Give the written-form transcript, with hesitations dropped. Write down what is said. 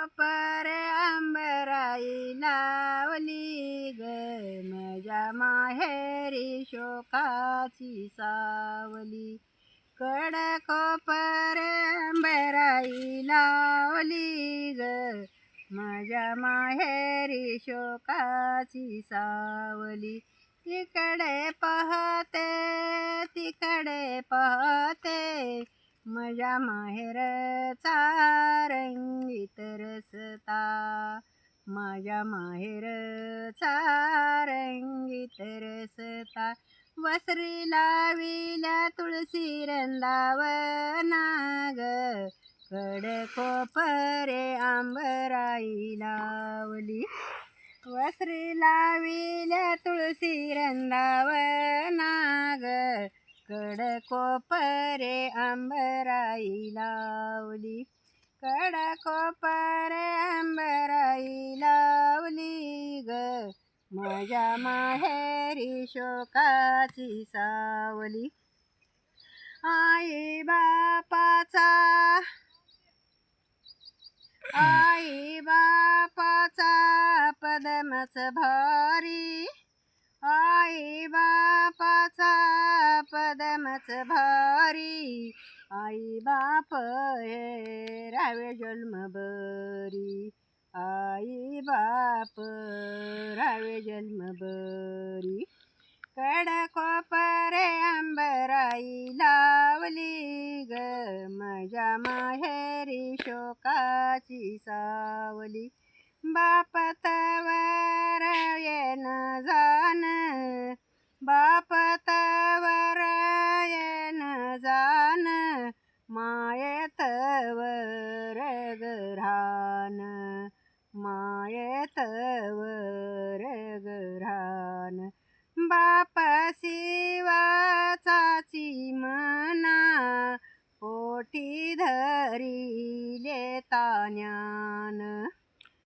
कोपरे आंबराई लावली ग माझ्या माहेरी शोकाची सावली. कोपरे आंबराई लावली ग माझ्या माहेरी शोकाची सावली. तिकडे पाहते तिकडे पाहते माझ्या माहेरचा रंगीत रस्ता. माझ्या माहेरचा रंगीत रस्ता. वसरी लाविल्या तुळशी वृंदावना ग कोपरे आंबराई लावली. वसरी लाविल्या तुळशी वृंदावना ग कोपरे आंबराई लावली. कोपरे आंबराई लावली ग माझ्या माहेरी शोकाची सावली. आई बापाचा पदमच भारी. आई बापाचा पदमच भारी. आई बाप हे राहावे जन्मभरी. आई बाप राहावे जन्मभरी. कोपरे आंबराई लावली ग माझ्या माहेरी शोकाची सावली. बाप तवर येन जान बाप तवर येन जान मायेतवर गरान. मायेतवर गरान. बाप शिवाचाची मना पोटी धरिले तान्यान.